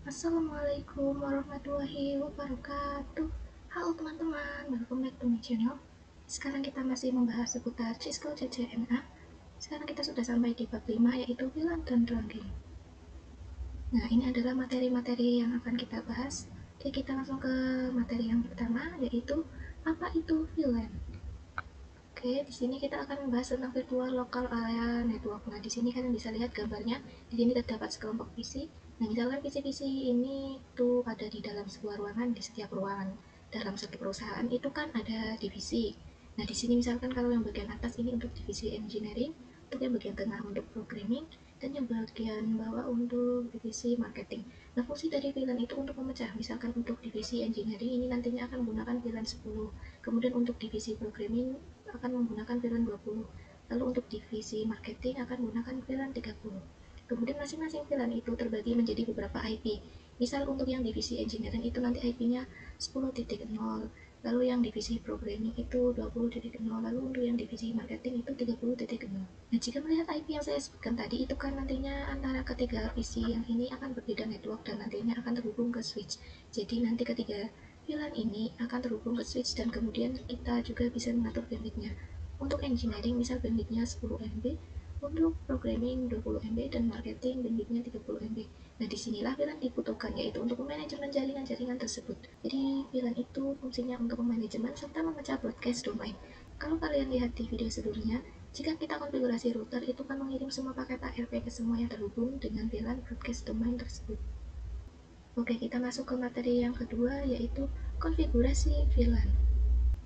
Assalamualaikum warahmatullahi wabarakatuh. Halo teman-teman, welcome back to my channel. Sekarang kita masih membahas seputar Cisco CCNA. Sekarang kita sudah sampai di bab 5, yaitu VLAN dan trunking. Nah, ini adalah materi-materi yang akan kita bahas. Oke, kita langsung ke materi yang pertama, yaitu apa itu VLAN. Oke, di sini kita akan membahas tentang Virtual Local Area Network. Nah, di sini kalian bisa lihat gambarnya. Di sini terdapat sekelompok PC. Nah, misalkan PC-PC ini tuh ada di dalam sebuah ruangan, di setiap ruangan dalam satu perusahaan itu kan ada divisi. Nah, di sini misalkan kalau yang bagian atas ini untuk divisi engineering, untuk yang bagian tengah untuk programming, dan yang bagian bawah untuk divisi marketing. Nah, fungsi dari VLAN itu untuk memecah. Misalkan untuk divisi engineering ini nantinya akan menggunakan VLAN 10. Kemudian untuk divisi programming akan menggunakan VLAN 20. Lalu untuk divisi marketing akan menggunakan VLAN 30. Kemudian masing-masing VLAN itu terbagi menjadi beberapa IP. Misal untuk yang divisi engineering itu nanti IP-nya 10.0, lalu yang divisi programming itu 20.0, lalu untuk yang divisi marketing itu 30.0. Nah, jika melihat IP yang saya sebutkan tadi, itu kan nantinya antara ketiga PC yang ini akan berbeda network dan nantinya akan terhubung ke switch. Jadi nanti ketiga VLAN ini akan terhubung ke switch dan kemudian kita juga bisa mengatur bandwidth-nya. Untuk engineering misal bandwidth-nya 10 MB, untuk programming 20 MB dan marketing bandwidth-nya 30 MB. Nah, disinilah VLAN dibutuhkan, yaitu untuk manajemen jaringan-jaringan tersebut. Jadi VLAN itu fungsinya untuk manajemen serta memecah broadcast domain. Kalau kalian lihat di video sebelumnya, jika kita konfigurasi router itu kan mengirim semua paket ARP ke semua yang terhubung dengan VLAN broadcast domain tersebut. Oke, kita masuk ke materi yang kedua, yaitu konfigurasi VLAN.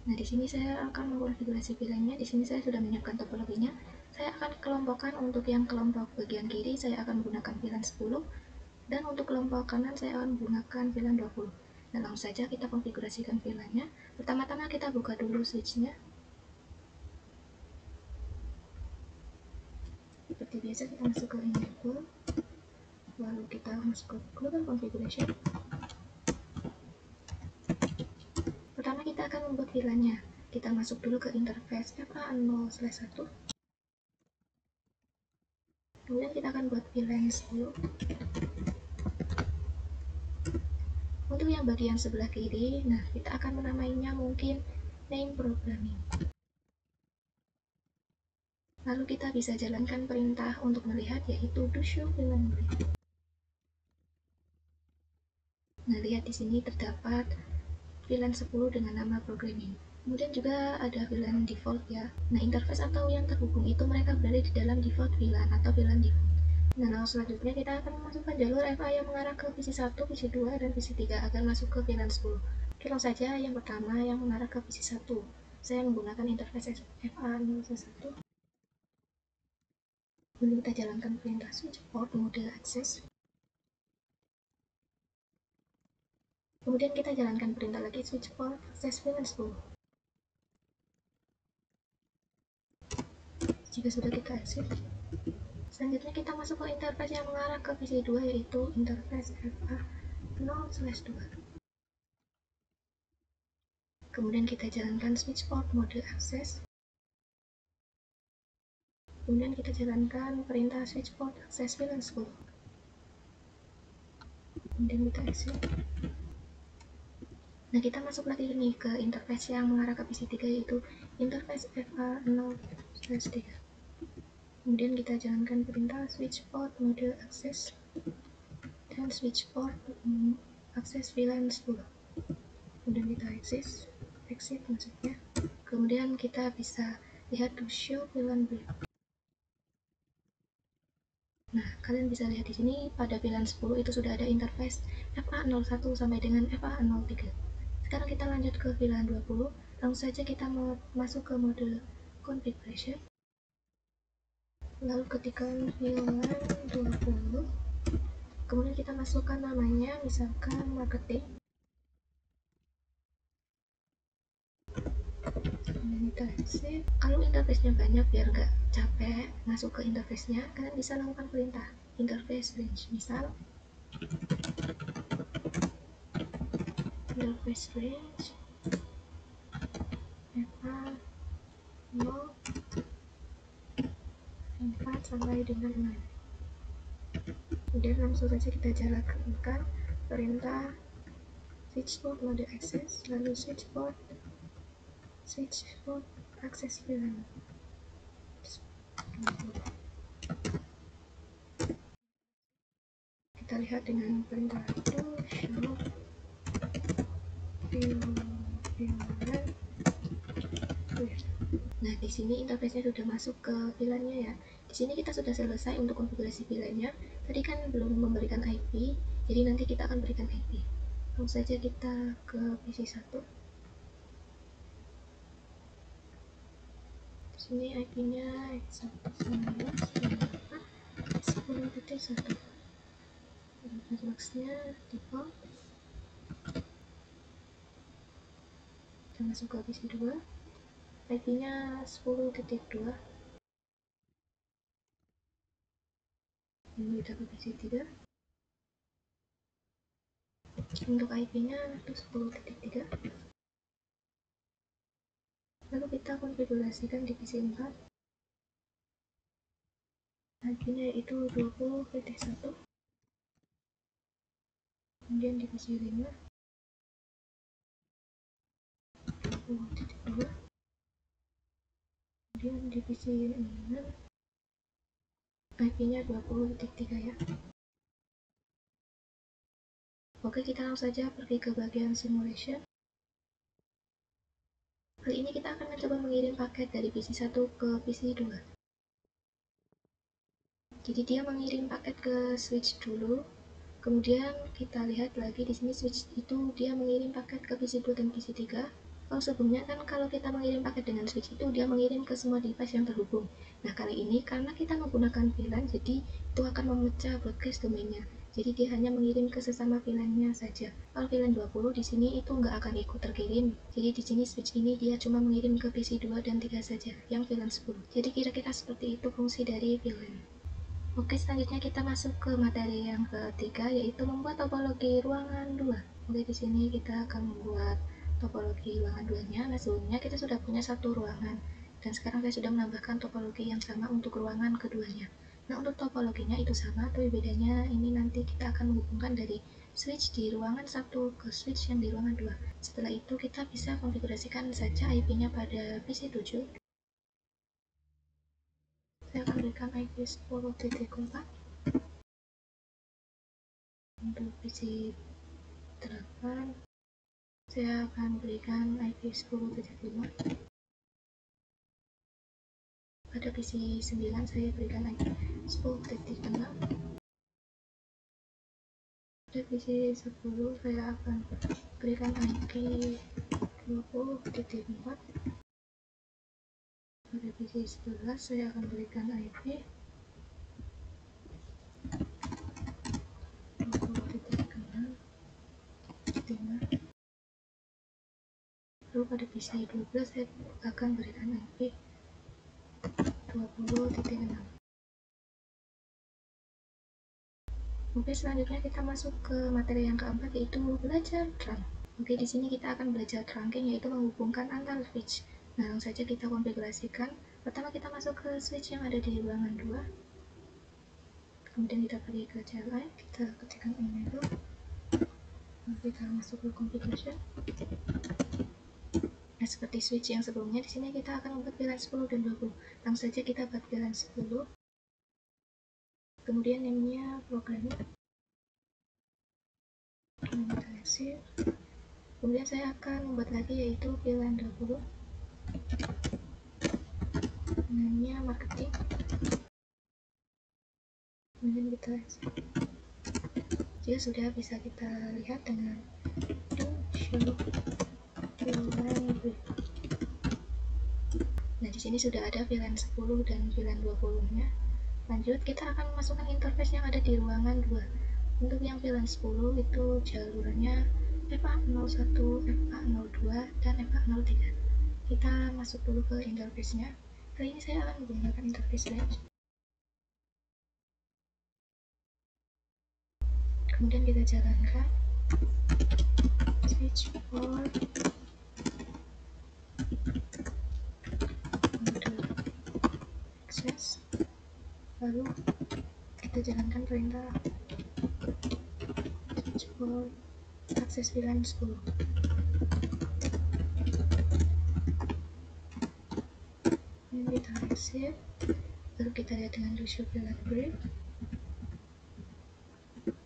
Nah, di sini saya akan mengkonfigurasi VLAN-nya. Di sini saya sudah menyiapkan topologinya. Saya akan kelompokkan untuk yang kelompok bagian kiri saya akan menggunakan VLAN 10 dan untuk kelompok kanan saya akan menggunakan VLAN 20. Nah, langsung saja kita konfigurasikan VLAN-nya. Pertama-tama kita buka dulu switch-nya. Seperti biasa kita masuk ke enable, lalu kita masuk ke global configuration. Pertama kita akan membuat VLAN-nya. Kita masuk dulu ke interface FA0/1. Kemudian kita akan buat VLAN 10. Untuk yang bagian sebelah kiri, nah kita akan menamainya mungkin name programming. Lalu kita bisa jalankan perintah untuk melihat, yaitu do show VLAN brief. Nah, lihat di sini terdapat VLAN 10 dengan nama programming. Kemudian juga ada VLAN default ya. Nah, interface atau yang terhubung itu mereka berada di dalam default VLAN atau VLAN default. Nah, langsung selanjutnya kita akan memasukkan jalur FA yang mengarah ke PC 1, PC 2, dan PC 3 agar masuk ke VLAN 10. Oke, langsung saja yang pertama yang mengarah ke PC 1. Saya menggunakan interface FA0/1. Kemudian kita jalankan perintah switch port mode access. Kemudian kita jalankan perintah lagi switch port access VLAN 10. Jika sudah kita exit, selanjutnya kita masuk ke interface yang mengarah ke PC 2, yaitu interface FA0/2. Kemudian kita jalankan switch port mode access. Kemudian kita jalankan perintah switch port access VLAN 10. Kemudian kita exit. Nah, kita masuk lagi nih ke interface yang mengarah ke PC 3, yaitu interface FA0/3. Kemudian kita jalankan perintah switch port mode access dan switch port access VLAN 10. Kemudian kita exit maksudnya. Kemudian kita bisa lihat to show VLAN brief. Nah, kalian bisa lihat di sini pada VLAN 10 itu sudah ada interface FA01 sampai dengan FA03. Sekarang kita lanjut ke VLAN 20. Langsung saja kita mau masuk ke mode configuration. Lalu ketikkan VLAN 20. Kemudian kita masukkan namanya, misalkan marketing. Kemudian kita exit. Kalau interface-nya banyak biar nggak capek masuk ke interface-nya, kalian bisa lakukan perintah interface range. Misal interface range FA 0, 4 sampai dengan 6. Kemudian langsung saja kita jalankan perintah switchboard mode access, lalu switchboard access VLAN. Kita lihat dengan perintah do show VLAN. Nah, di sini interface-nya sudah masuk ke VLAN-nya ya. Di sini kita sudah selesai untuk konfigurasi VLAN-nya. Tadi kan belum memberikan IP, jadi nanti kita akan berikan IP. Langsung saja kita ke PC 1. Di sini IP-nya 1.9.10.1. Networks-nya default. Kita masuk ke PC 2. IP-nya 10.2. Lalu kita ke PC 3. Untuk IP-nya itu 10.3. Lalu kita konfigurasikan di PC 4. IP-nya yaitu 20.1. Kemudian di PC 5 20.2. Kemudian di PC 6 IP-nya 20.3 ya. Oke, kita langsung saja pergi ke bagian simulation. Kali ini kita akan mencoba mengirim paket dari PC 1 ke PC 2. Jadi dia mengirim paket ke switch dulu. Kemudian kita lihat lagi di sini switch itu dia mengirim paket ke PC 2 dan PC 3. Kalau sebelumnya kan kalau kita mengirim paket dengan switch itu dia mengirim ke semua device yang terhubung. Nah, kali ini karena kita menggunakan VLAN, jadi itu akan memecah broadcast domainnya. Jadi dia hanya mengirim ke sesama VLAN-nya saja. Kalau VLAN 20 di sini itu nggak akan ikut terkirim. Jadi di sini switch ini dia cuma mengirim ke PC 2 dan 3 saja, yang VLAN 10. Jadi kira-kira seperti itu fungsi dari VLAN. Oke, selanjutnya kita masuk ke materi yang ketiga, yaitu membuat topologi ruangan 2. Oke, di sini kita akan membuat topologi ruangan 2-nya. Nah, sebelumnya kita sudah punya satu ruangan, dan sekarang saya sudah menambahkan topologi yang sama untuk ruangan keduanya. Nah, untuk topologinya itu sama, tapi bedanya ini nanti kita akan menghubungkan dari switch di ruangan 1 ke switch yang di ruangan 2. Setelah itu kita bisa konfigurasikan saja IP-nya pada PC 7. Saya akan berikan IP 10.4. Untuk PC 8 saya akan berikan IP 10.5. Pada PC 9 saya berikan IP 10.6. Pada PC 10 saya akan berikan IP 20.4. Pada PC 11 saya akan berikan IP 20.6. Lalu pada PC 12 saya akan berikan IP 20.6. Oke, selanjutnya kita masuk ke materi yang keempat, yaitu belajar trunk. Oke, di sini kita akan belajar trunking, yaitu menghubungkan antar switch. Nah, langsung saja kita konfigurasikan. Pertama kita masuk ke switch yang ada di ruangan 2. Kemudian kita pergi ke CLI, kita ketikkan enable. Kita masuk ke configuration. Nah, seperti switch yang sebelumnya, di sini kita akan membuat VLAN 10 dan 20. Langsung saja kita buat VLAN 10. Kemudian namanya programnya. Kemudian saya akan membuat lagi yaitu VLAN 20. Namanya marketing. Kemudian kita jika sudah bisa kita lihat dengan show VLAN. Nah, di sini sudah ada VLAN 10 dan VLAN 20-nya. Lanjut, kita akan memasukkan interface yang ada di ruangan 2. Untuk yang VLAN 10 itu jalurnya FA01, FA02, dan FA03. Kita masuk dulu ke interface-nya. Kali ini saya akan menggunakan interface range. Kemudian kita jalankan switchboard akses, lalu kita jalankan perintah switchboard akses VLAN 10. Ini kita exit, lalu kita lihat dengan do show VLAN brief.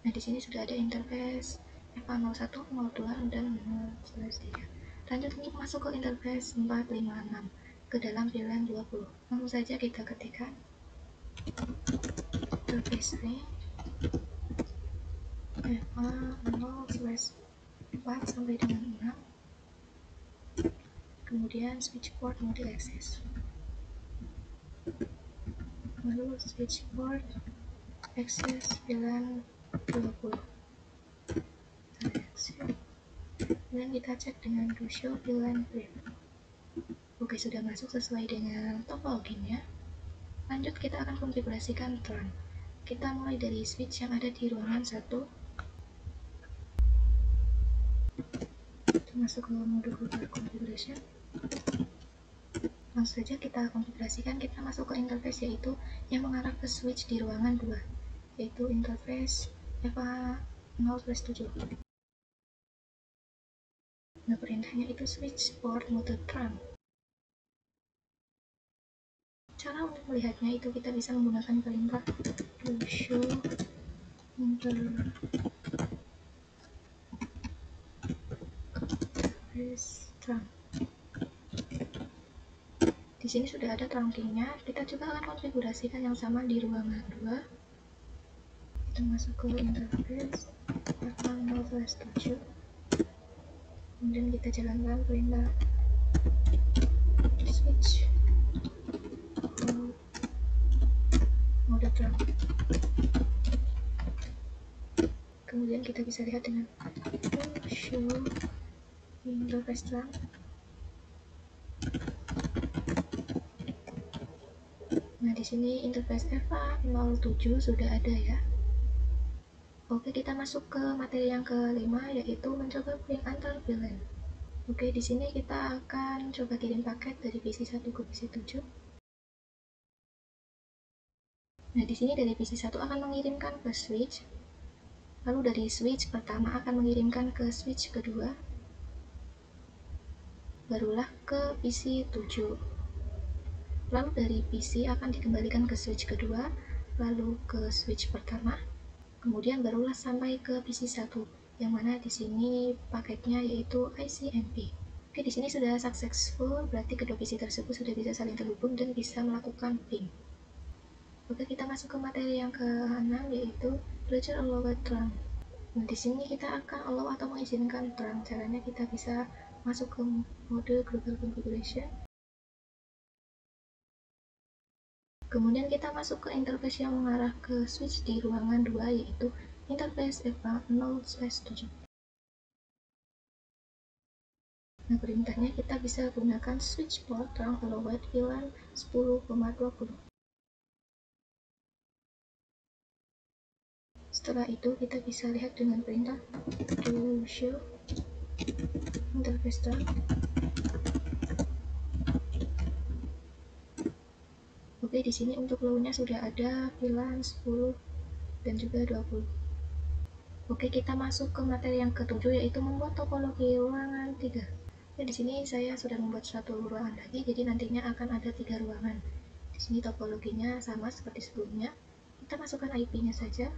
Nah, di sini sudah ada interface FA01, 02, dan 0/3. Lanjut untuk masuk ke interface 456 ke dalam VLAN 20. Langsung saja kita ketikkan interface range FA0/4 sampai dengan 6, kemudian switch port mode access, lalu switch port access VLAN 20. Dan kita cek dengan do show VLAN brief. Oke, sudah masuk sesuai dengan topologinya. Lanjut kita akan konfigurasikan tran. Kita mulai dari switch yang ada di ruangan 1. Kita masuk ke mode global configuration. Langsung saja kita konfigurasikan, kita masuk ke interface yaitu yang mengarah ke switch di ruangan 2, yaitu interface FA0/7. Nah, perintahnya itu switch port mode tran. Cara untuk melihatnya itu kita bisa menggunakan perintah do show interface tran. Di sini sudah ada trunking-nya. Kita juga akan konfigurasikan yang sama di ruangan 2. Kita masuk ke interface FA0/7. Kemudian kita jalankan perintah switch mode tran. Kemudian kita bisa lihat dengan show interface tran. Nah, di sini interface FA07 sudah ada ya. Oke, kita masuk ke materi yang kelima, yaitu mencoba ping antar VLAN. Oke, di sini kita akan coba kirim paket dari PC 1 ke PC 7. Nah, di sini dari PC 1 akan mengirimkan ke switch, lalu dari switch pertama akan mengirimkan ke switch kedua, barulah ke PC 7. Lalu dari PC akan dikembalikan ke switch kedua, lalu ke switch pertama, kemudian barulah sampai ke PC 1, yang mana di sini paketnya yaitu ICMP. Oke, di sini sudah successful, berarti kedua PC tersebut sudah bisa saling terhubung dan bisa melakukan ping. Oke, kita masuk ke materi yang ke-6, yaitu belajar allowed tran. Nah, di sini kita akan allow atau mengizinkan tran. Caranya kita bisa masuk ke mode global configuration. Kemudian kita masuk ke interface yang mengarah ke switch di ruangan 2, yaitu interface FA0/7. Nah, perintahnya kita bisa gunakan switch port tran allowed VLAN 10,20. Setelah itu kita bisa lihat dengan perintah do show interface tran. Oke, di sini untuk low-nya sudah ada VLAN 10 dan juga 20. Oke, kita masuk ke materi yang ketujuh, yaitu membuat topologi ruangan 3. Di sini saya sudah membuat satu ruangan lagi, jadi nantinya akan ada 3 ruangan. Di sini topologinya sama seperti sebelumnya. Kita masukkan IP-nya saja.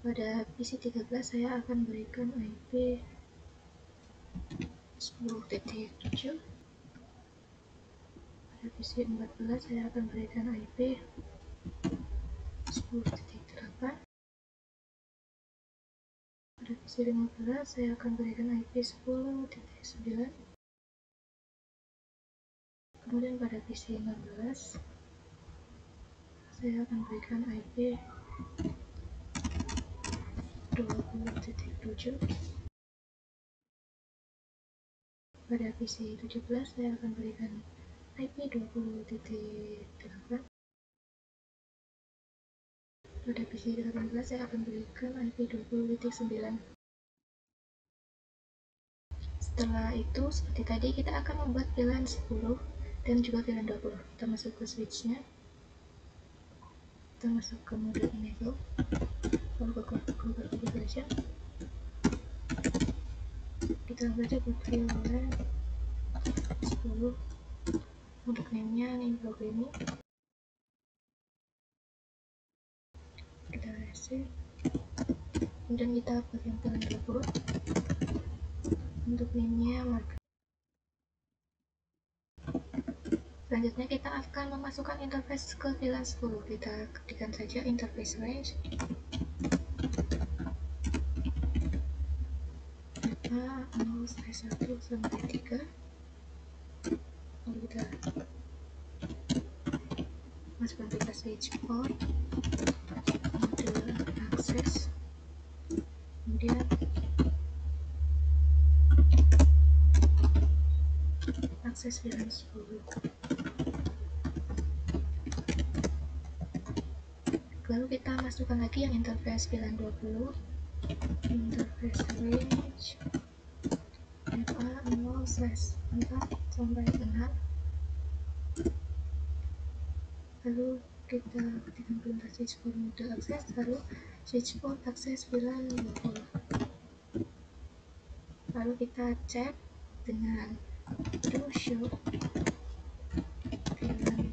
Pada PC 13 saya akan berikan IP 10.7. Pada PC 14 saya akan berikan IP 10.8. Pada PC 15 saya akan berikan IP 10.9. Kemudian pada PC 16 saya akan berikan IP 20.7. Pada PC 17 saya akan berikan IP 20.8. Pada PC 18 saya akan berikan IP 20.9. Setelah itu, seperti tadi, kita akan membuat VLAN 10 dan juga VLAN 20. Kita masuk ke switch-nya. kita masuk ke mode enable, lalu ke global configuration, kita baca buat file 10, untuk name-nya name programming, kita reset, kemudian kita buat yang paling 20, untuk name-nya market. Selanjutnya kita akan memasukkan interface ke VLAN 10. Kita ketikkan saja interface range A0/1 sampai 3. Lalu kita masukkan perintah switch port, mode akses, kemudian akses VLAN 10. Lalu kita masukkan lagi yang interface VLAN 20, interface range FA0/4 sampai 6. Lalu kita ketikkan perintah switch port mode akses, lalu switch port akses VLAN 20. Lalu kita cek dengan do show VLAN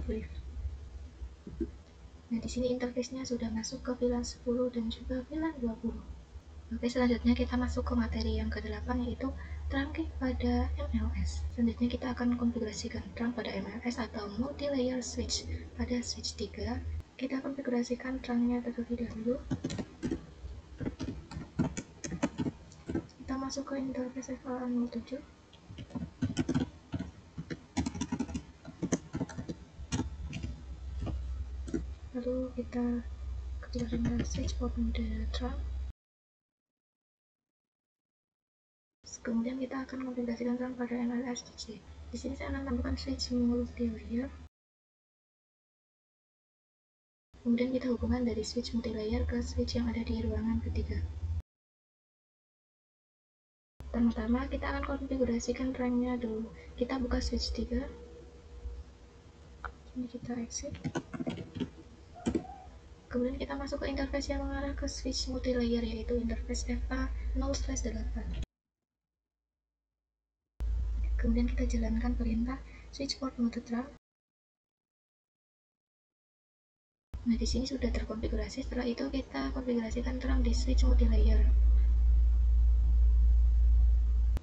brief. Nah, di sini interface-nya sudah masuk ke VLAN 10 dan juga VLAN 20. Oke, selanjutnya kita masuk ke materi yang ke-8, yaitu trunking pada MLS. Selanjutnya kita akan konfigurasikan trunk pada MLS atau multi-layer switch pada switch 3. Kita konfigurasikan trunknya terlebih dahulu. Kita masuk ke interface FA07. Lalu kita ketikkan switch port mode trunk. Kemudian kita akan konfigurasikan trunk pada MLS switch. Di sini saya akan tambahkan switch multi-layer. Kemudian kita hubungan dari switch multi-layer ke switch yang ada di ruangan ketiga. Pertama-tama kita akan konfigurasikan trunknya dulu. Kita buka switch 3. Ini kita exit. Kemudian kita masuk ke interface yang mengarah ke switch multi-layer, yaitu interface FA0/8. Kemudian kita jalankan perintah switch port mode trunk. Nah, di sini sudah terkonfigurasi. Setelah itu kita konfigurasikan trunk di switch multi-layer.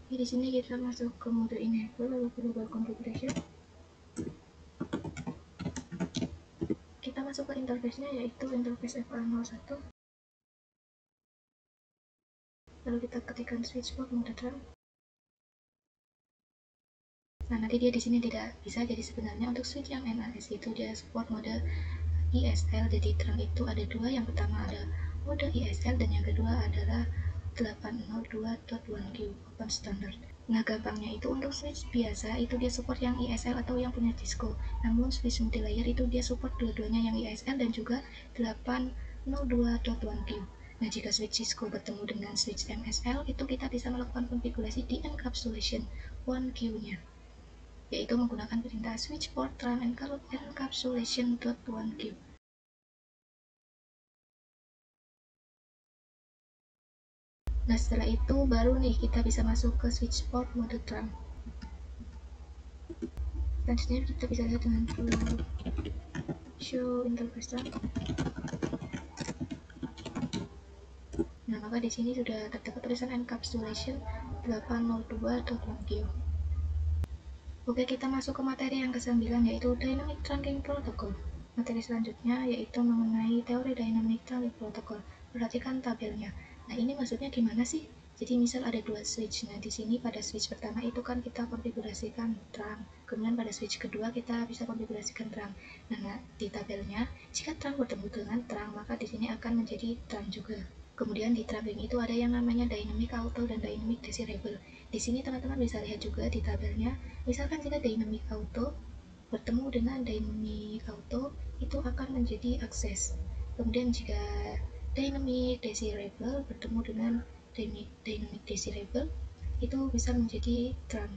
Di sini kita masuk ke mode enable, lalu global configuration. Kita masuk ke interface-nya, yaitu interface FA01. Lalu kita ketikkan switch port mode trunk. Nah, nanti dia di sini tidak bisa, jadi sebenarnya untuk switch yang NAS itu dia support mode ISL. Jadi trunk itu ada dua, yang pertama ada mode ISL dan yang kedua adalah 802.1q open standard. Nah, gampangnya itu untuk switch biasa itu dia support yang ISL atau yang punya Cisco. Namun switch multilayer itu dia support dua-duanya, yang ISL dan juga 802.1q. Nah, jika switch Cisco bertemu dengan switch MSL, itu kita bisa melakukan konfigurasi di encapsulation 1q-nya, yaitu menggunakan perintah switch port trunk encapsulation.1q. Nah, setelah itu baru nih kita bisa masuk ke switch port mode trunk. Selanjutnya kita bisa lihat dengan show interface trunk. Nah, maka di sini sudah terdapat tulisan encapsulation 802.1q. Oke, kita masuk ke materi yang ke-9, yaitu Dynamic Trunking Protocol. Materi selanjutnya yaitu mengenai teori Dynamic Trunking Protocol. Perhatikan tabelnya. Nah, ini maksudnya gimana sih? Jadi misal ada dua switch. Nah, di sini pada switch pertama itu kan kita konfigurasikan trunk. Kemudian pada switch kedua kita bisa konfigurasikan trunk. Nah, di tabelnya jika trunk bertemu dengan trunk, maka di sini akan menjadi trunk juga. Kemudian di trunking itu ada yang namanya dynamic auto dan dynamic desirable. Di sini teman-teman bisa lihat juga di tabelnya. Misalkan jika dynamic auto bertemu dengan dynamic auto, itu akan menjadi akses. Kemudian jika dynamic desirable bertemu dengan dynamic desirable, itu bisa menjadi trunk.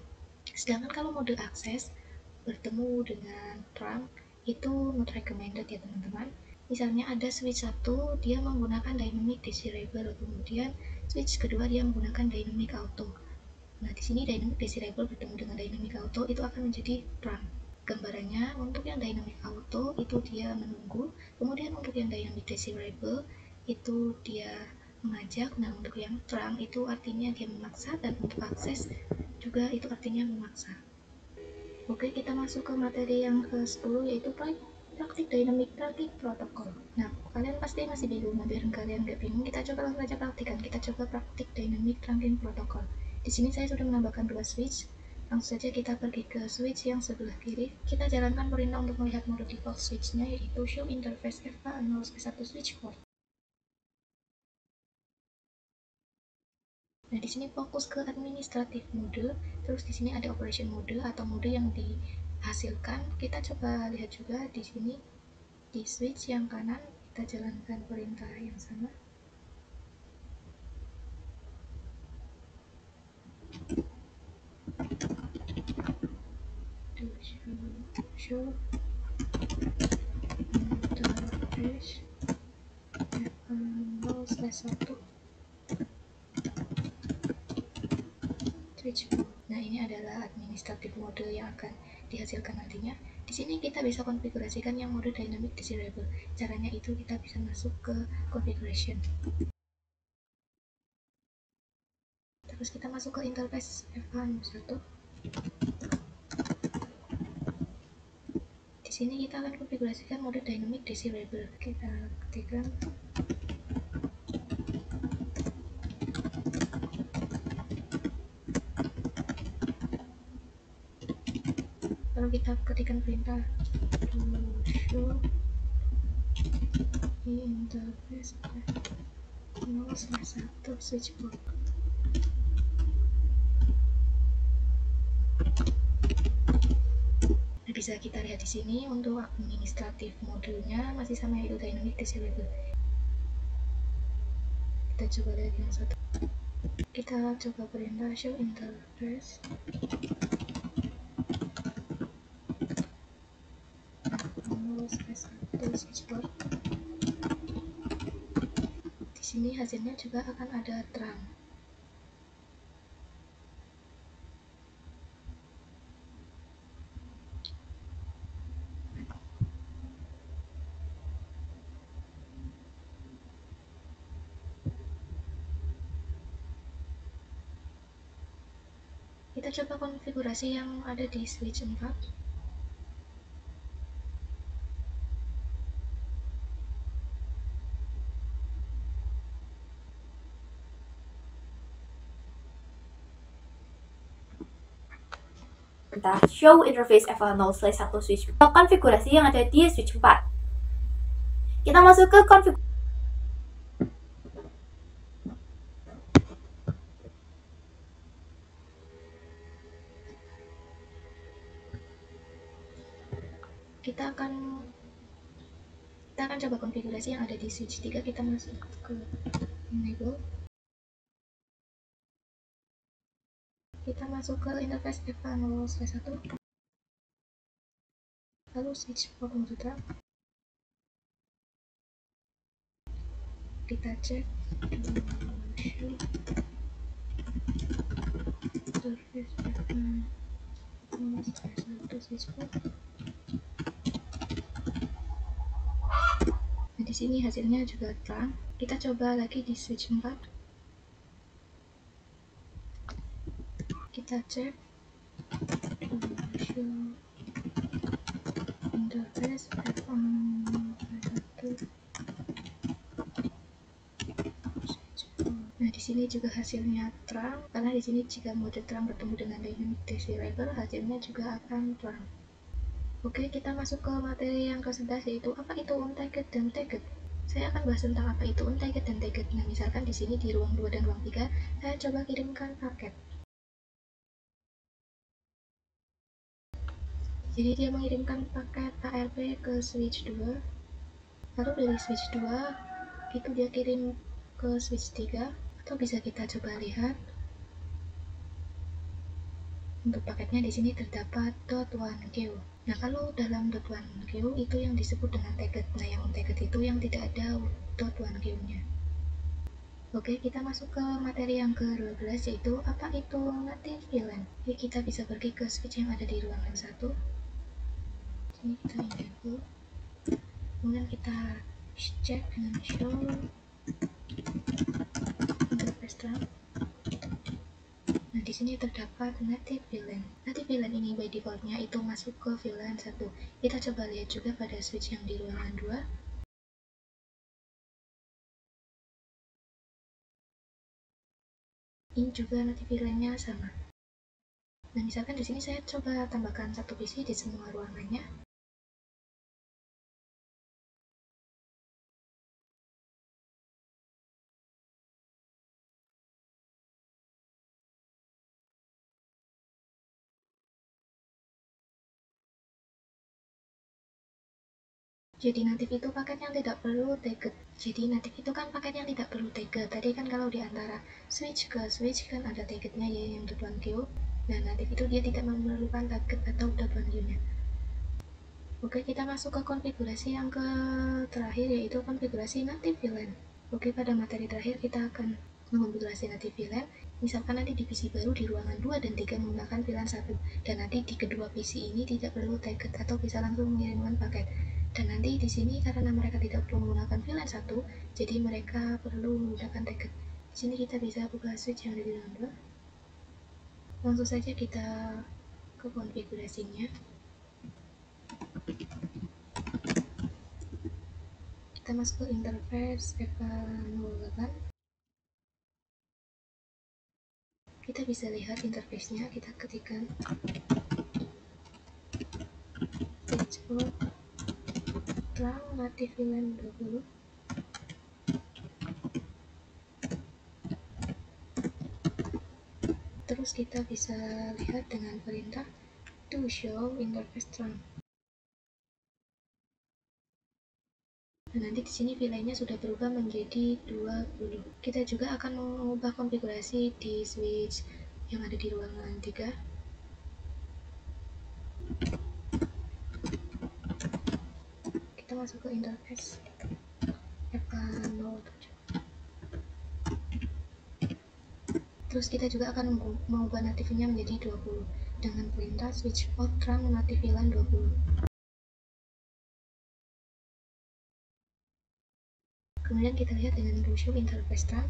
Sedangkan kalau mode akses bertemu dengan trunk, itu not recommended ya teman-teman. Misalnya ada switch 1 dia menggunakan dynamic desirable, kemudian switch kedua dia menggunakan dynamic auto. Nah, di sini dynamic desirable bertemu dengan dynamic auto itu akan menjadi trunk. Gambarannya untuk yang dynamic auto itu dia menunggu, kemudian untuk yang dynamic desirable itu dia mengajak. Nah, untuk yang trunk itu artinya dia memaksa, dan untuk akses juga itu artinya memaksa. Oke, kita masuk ke materi yang ke-10 yaitu praktik dynamic trunking protocol. Nah, kalian pasti masih bingung. Nah, biar kalian nggak bingung, kita coba langsung aja praktikan. Kita coba praktik dynamic trunking protocol. Di sini saya sudah menambahkan 2 switch. Langsung saja kita pergi ke switch yang sebelah kiri. Kita jalankan perintah untuk melihat mode default switch-nya, yaitu show interface FA0/1 switch port. Nah, di sini fokus ke administratif mode, terus di sini ada operation mode atau mode yang dihasilkan. Kita coba lihat juga di sini di switch yang kanan, kita jalankan perintah yang sama. Show interface F0/1 switch. Nah, ini adalah administratif mode yang akan dihasilkan nantinya. Di sini kita bisa konfigurasikan yang mode dynamic desirable. Caranya itu kita bisa masuk ke configuration. Terus kita masuk ke interface FA1. Di sini kita akan konfigurasikan mode dynamic desirable. Kita ketikkan lalu kita ketikkan perintah to show interface F0/1 switch port. Nah, bisa kita lihat di sini untuk administratif modulnya masih sama, yaitu dynamic desirable. Kita coba lihat yang satu. Kita coba perintah show interface F0/1 switch port. Di sini hasilnya juga akan ada terang. Kita coba konfigurasi yang ada di switch 4. Show interface F0/1 switch. Konfigurasi yang ada di switch 4. Kita masuk ke konfigurasi. Kita akan coba konfigurasi yang ada di switch 3. Kita masuk ke enable. Kita masuk ke interface F0/1. Lalu switch port mode terang. Kita cek show interface F0/1 switch port. Nah, di sini hasilnya juga terang. Kita coba lagi di switch 4. Kita cek show interface F0/1 switch port. Nah, di sini juga hasilnya terang, karena di sini jika mode terang bertemu dengan dynamic desirable, hasilnya juga akan terang. Oke, kita masuk ke materi yang ke-11, yaitu apa itu untagged dan tagged. Saya akan bahas tentang apa itu untagged dan tagged. Nah, misalkan di sini di ruang 2 dan ruang 3, saya coba kirimkan paket. Jadi dia mengirimkan paket ARP ke switch 2. Lalu dari switch 2 itu dia kirim ke switch 3. Atau bisa kita coba lihat Untuk paketnya di sini terdapat .1q. Nah, kalau dalam .1q itu yang disebut dengan tagget. Nah, yang tagget itu yang tidak ada .1q-nya. Oke, kita masuk ke materi yang ke-12, yaitu apa itu native VLAN. Jadi kita bisa pergi ke switch yang ada di ruangan 1. Sini kita enable. Kemudian kita cek dengan show interface term. Nah, di sini terdapat native VLAN. Native VLAN ini by defaultnya itu masuk ke VLAN 1. Kita coba lihat juga pada switch yang di ruangan 2. Ini juga native VLAN-nya sama. Nah, misalkan di sini saya coba tambahkan satu PC di semua ruangannya. Jadi native itu paket yang tidak perlu tagget. Jadi native itu kan paket yang tidak perlu tagget. Tadi kan kalau di antara switch ke switch kan ada taggetnya ya yang .1q. Nah, native itu dia tidak memerlukan tagget atau .1q-nya. Oke, kita masuk ke konfigurasi yang terakhir, yaitu konfigurasi native VLAN. Oke, pada materi terakhir kita akan mengonfigurasi native VLAN. Misalkan nanti di PC baru di ruangan 2 dan 3 menggunakan VLAN 1, dan nanti di kedua PC ini tidak perlu tagget atau bisa langsung mengirimkan paket. Dan nanti di sini karena mereka tidak perlu menggunakan VLAN 1, jadi mereka perlu menggunakan tagget. Di sini kita bisa buka switch yang ada di ruangan 2. Langsung saja kita ke konfigurasinya. Kita masuk ke interface EVA08. Kita bisa lihat interface-nya, kita ketikkan switchboard terang native VLAN 20. Terus kita bisa lihat dengan perintah to show interface terang. Nah, nanti di sini VLAN-nya sudah berubah menjadi 20. Kita juga akan mengubah konfigurasi di switch yang ada di ruangan 3. Kita masuk ke interface EVA07. Terus kita juga akan mengubah native-nya menjadi 20 dengan perintah switch out terang native VLAN 20. Kemudian kita lihat dengan show interface terang.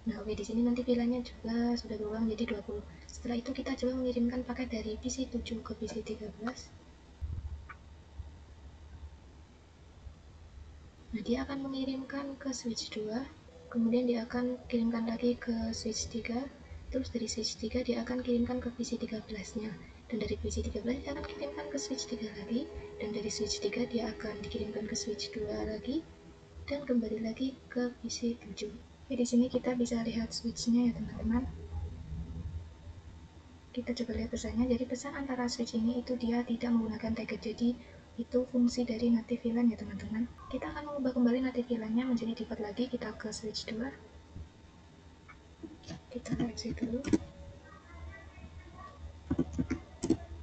Nah, oke, di sini nanti VLAN-nya juga sudah berubah menjadi 20. Setelah itu kita coba mengirimkan paket dari PC 7 ke PC 13. Nah, dia akan mengirimkan ke switch 2, kemudian dia akan kirimkan lagi ke switch 3, terus dari switch 3 dia akan kirimkan ke PC 13-nya, dan dari PC 13 dia akan kirimkan ke switch 3 lagi, dan dari switch 3 dia akan dikirimkan ke switch 2 lagi, dan kembali lagi ke PC 7. Oke, di sini kita bisa lihat switch-nya ya teman-teman. Kita coba lihat pesannya. Jadi pesan antara switch ini itu dia tidak menggunakan tagget. Jadi itu fungsi dari native VLAN ya teman-teman. Kita akan mengubah kembali native VLAN-nya menjadi default lagi. Kita ke switch 2. Kita exit dulu.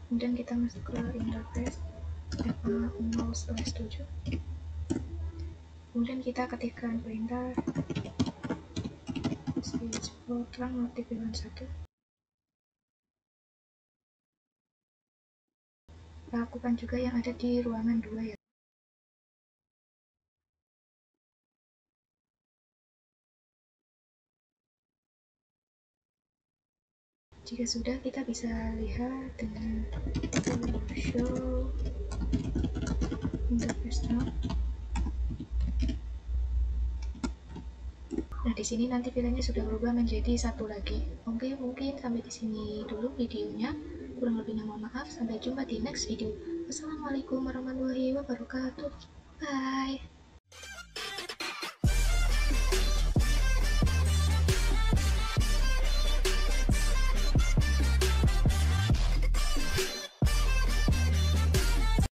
Kemudian kita masuk ke interface EVA0/7. Kemudian kita ketikkan perintah switchboard terang native VLAN 1. Lakukan juga yang ada di ruangan 2 ya. Jika sudah, kita bisa lihat dengan show interface terang. Nah, di sini nanti VLAN-nya sudah berubah menjadi satu lagi. Oke, mungkin sampai di sini dulu videonya. Kurang lebihnya mohon maaf. Sampai jumpa di next video. Wassalamualaikum warahmatullahi wabarakatuh. Bye.